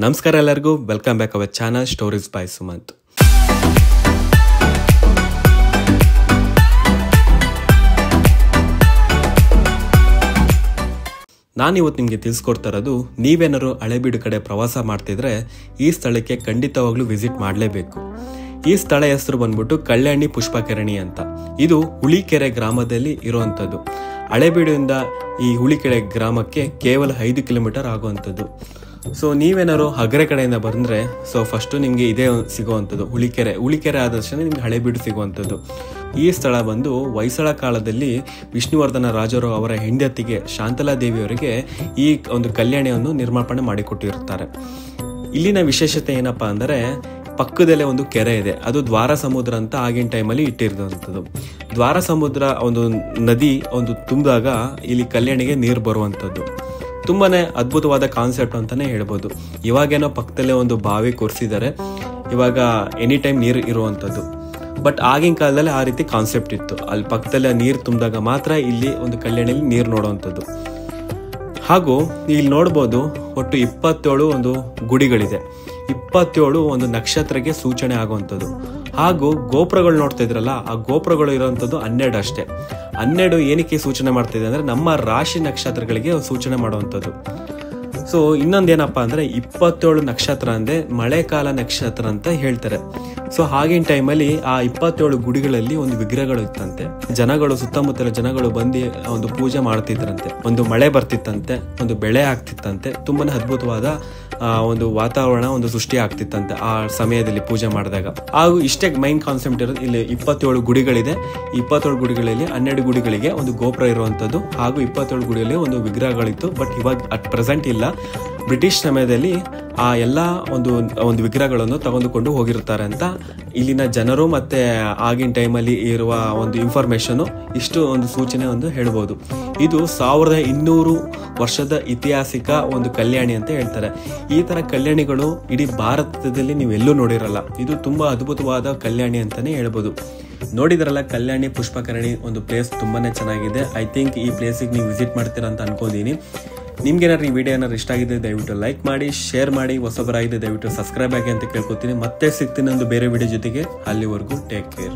ನಮಸ್ಕಾರ ಎಲ್ಲರಿಗೂ, welcome back our channel stories by Sumanth. ನಾನಿವತ್ತು ನಿಮಗೆ ತಿಳಿಸ್ಕೊಡ್ತಾ ಇರೋದು, ನೀವೇನಾದ್ರು ಹಳೆಬೀಡು ಕಡೆ ಪ್ರವಾಸ ಮಾಡ್ತಿದ್ರೆ ಈ ಸ್ಥಳಕ್ಕೆ ಖಂಡಿತವಾಗ್ಲೂ ವಿಸಿಟ್ ಮಾಡಲೇಬೇಕು. ಈ ಸ್ಥಳ ಹೆಸರು ಬಂದ್ಬಿಟ್ಟು ಕಲ್ಯಾಣಿ ಪುಷ್ಪಕರಣಿ ಅಂತ. ಇದು ಹುಳಿಕೆರೆ ಗ್ರಾಮದಲ್ಲಿ ಇರುವಂಥದ್ದು. ಹಳೆಬೀಡಿಂದ ಈ ಹುಳಿಕೆರೆ ಗ್ರಾಮಕ್ಕೆ ಕೇವಲ 5 ಕಿಲೋಮೀಟರ್ ಆಗುವಂಥದ್ದು. ಸೊ ನೀವೇನಾದ್ರು ಹಗರೆ ಕಡೆಯಿಂದ ಬಂದರೆ ಫಸ್ಟು ನಿಮಗೆ ಇದೇ ಸಿಗುವಂಥದ್ದು ಹುಳಿಕೆರೆ ಆದ ತಕ್ಷಣ ನಿಮ್ಗೆ ಹಳೆಬೀಡು ಸಿಗುವಂಥದ್ದು. ಈ ಸ್ಥಳ ಬಂದು ಹೊಯ್ಸಳ ಕಾಲದಲ್ಲಿ ವಿಷ್ಣುವರ್ಧನ ರಾಜರು ಅವರ ಹೆಂಡತಿಗೆ ಶಾಂತಲಾದೇವಿಯವರಿಗೆ ಈ ಒಂದು ಕಲ್ಯಾಣಿಯನ್ನು ನಿರ್ಮಾಪಣೆ ಮಾಡಿಕೊಟ್ಟಿರ್ತಾರೆ. ಇಲ್ಲಿನ ವಿಶೇಷತೆ ಏನಪ್ಪ ಅಂದರೆ, ಪಕ್ಕದಲ್ಲೇ ಒಂದು ಕೆರೆ ಇದೆ. ಅದು ದ್ವಾರ ಸಮುದ್ರ ಅಂತ ಆಗಿನ ಟೈಮಲ್ಲಿ ಇಟ್ಟಿರುವಂಥದ್ದು. ದ್ವಾರ ಸಮುದ್ರ ಒಂದು ನದಿ ಒಂದು ತುಂಬಿದಾಗ ಇಲ್ಲಿ ಕಲ್ಯಾಣಿಗೆ ನೀರು ಬರುವಂಥದ್ದು. ತುಂಬಾನೇ ಅದ್ಭುತವಾದ ಕಾನ್ಸೆಪ್ಟ್ ಅಂತಾನೆ ಹೇಳ್ಬೋದು. ಇವಾಗೇನೋ ಪಕ್ಕದಲ್ಲೇ ಒಂದು ಬಾವಿ ಕೊರ್ಸಿದ್ದಾರೆ, ಇವಾಗ ಎನಿ ಟೈಮ್ ನೀರು ಇರುವಂಥದ್ದು. ಬಟ್ ಆಗಿನ ಕಾಲದಲ್ಲಿ ಆ ರೀತಿ ಕಾನ್ಸೆಪ್ಟ್ ಇತ್ತು. ಅಲ್ಲಿ ಪಕ್ಕದಲ್ಲೇ ನೀರು ತುಂಬಿದಾಗ ಮಾತ್ರ ಇಲ್ಲಿ ಒಂದು ಕಲ್ಯಾಣಿಯಲ್ಲಿ ನೀರು ನೋಡುವಂಥದ್ದು. ಹಾಗೂ ಇಲ್ಲಿ ನೋಡ್ಬೋದು, ಒಟ್ಟು 27 ಒಂದು ಗುಡಿಗಳಿದೆ. 27 ಒಂದು ನಕ್ಷತ್ರಕ್ಕೆ ಸೂಚನೆ ಆಗುವಂಥದ್ದು. ಹಾಗೂ ಗೋಪುರಗಳು ನೋಡ್ತಾ ಇದ್ರಲ್ಲ, ಆ ಗೋಪುರಗಳು ಇರುವಂಥದ್ದು 12 ಅಷ್ಟೇ. 12 ಏನಕ್ಕೆ ಸೂಚನೆ ಮಾಡ್ತಿದೆ ಅಂದರೆ, ನಮ್ಮ ರಾಶಿ ನಕ್ಷತ್ರಗಳಿಗೆ ಸೂಚನೆ ಮಾಡುವಂಥದ್ದು. ಸೊ ಇನ್ನೊಂದೇನಪ್ಪ ಅಂದರೆ, 27 ನಕ್ಷತ್ರ ಅಂದರೆ ಮಳೆಕಾಲ ನಕ್ಷತ್ರ ಅಂತ ಹೇಳ್ತಾರೆ. ಸೊ ಆಗಿನ ಟೈಮಲ್ಲಿ ಆ 27 ಗುಡಿಗಳಲ್ಲಿ ಒಂದು ವಿಗ್ರಹಗಳು ಇತ್ತಂತೆ. ಜನಗಳು, ಸುತ್ತಮುತ್ತಲ ಜನಗಳು ಬಂದು ಒಂದು ಪೂಜೆ ಮಾಡ್ತಿದ್ರಂತೆ. ಒಂದು ಮಳೆ ಬರ್ತಿತ್ತಂತೆ, ಒಂದು ಬೆಳೆ ಆಗ್ತಿತ್ತಂತೆ. ತುಂಬಾನೇ ಅದ್ಭುತವಾದ ಒಂದು ವಾತಾವರಣ ಒಂದು ಸೃಷ್ಟಿ ಆಗ್ತಿತ್ತಂತೆ ಆ ಸಮಯದಲ್ಲಿ ಪೂಜೆ ಮಾಡಿದಾಗ. ಹಾಗೂ ಇಷ್ಟೇ ಮೈನ್ ಕಾನ್ಸೆಪ್ಟ್ ಇರೋದು. ಇಲ್ಲಿ 27 ಗುಡಿಗಳಿದೆ. 27 ಗುಡಿಗಳಲ್ಲಿ 12 ಗುಡಿಗಳಿಗೆ ಒಂದು ಗೋಪುರ ಇರುವಂಥದ್ದು, ಹಾಗೂ 27 ಗುಡಿಯಲ್ಲಿ ಒಂದು ವಿಗ್ರಹಗಳಿತ್ತು. ಬಟ್ ಇವಾಗ ಅಟ್ ಪ್ರೆಸೆಂಟ್ ಇಲ್ಲ. ಬ್ರಿಟಿಷ್ ಸಮಯದಲ್ಲಿ ಆ ಎಲ್ಲ ಒಂದು ವಿಗ್ರಹಗಳನ್ನು ತೆಗೆದುಕೊಂಡು ಹೋಗಿರ್ತಾರೆ ಅಂತ ಇಲ್ಲಿನ ಜನರು ಮತ್ತೆ ಆಗಿನ ಟೈಮಲ್ಲಿ ಇರುವ ಒಂದು ಇನ್ಫಾರ್ಮೇಶನ್, ಇಷ್ಟು ಒಂದು ಸೂಚನೆ ಒಂದು ಹೇಳ್ಬೋದು. ಇದು 1200 ವರ್ಷದ ಐತಿಹಾಸಿಕ ಒಂದು ಕಲ್ಯಾಣಿ ಅಂತ ಹೇಳ್ತಾರೆ. ಈ ತರ ಕಲ್ಯಾಣಿಗಳು ಇಡೀ ಭಾರತದಲ್ಲಿ ನೀವೆಲ್ಲೂ ನೋಡಿರಲ್ಲ. ಇದು ತುಂಬಾ ಅದ್ಭುತವಾದ ಕಲ್ಯಾಣಿ ಅಂತಾನೆ ಹೇಳ್ಬೋದು. ನೋಡಿದ್ರಲ್ಲ, ಕಲ್ಯಾಣಿ ಪುಷ್ಪಕರಣಿ ಒಂದು ಪ್ಲೇಸ್ ತುಂಬಾನೇ ಚೆನ್ನಾಗಿದೆ. ಐ ಥಿಂಕ್ ಈ ಪ್ಲೇಸಿಗೆ ನೀವು ವಿಸಿಟ್ ಮಾಡ್ತೀರಾ ಅಂತ ಅನ್ಕೋತೀನಿ. ನಿಮ್ಗೇನಾದ್ರು ಈ ವಿಡಿಯೋ ಏನಾದ್ರು ಇಷ್ಟ ಆಗಿದೆ ದಯವಿಟ್ಟು ಲೈಕ್ ಮಾಡಿ, ಶೇರ್ ಮಾಡಿ. ಹೊಸಬರಾಗಿದೆ ದಯವಿಟ್ಟು ಸಬ್ಸ್ಕ್ರೈಬ್ ಆಗಿ ಅಂತ ಕೇಳ್ಕೊತೀನಿ. ಮತ್ತೆ ಸಿಗ್ತೀನಿ ಒಂದು ಬೇರೆ ವಿಡಿಯೋ ಜೊತೆಗೆ. ಅಲ್ಲಿವರೆಗೂ ಟೇಕ್ ಕೇರ್.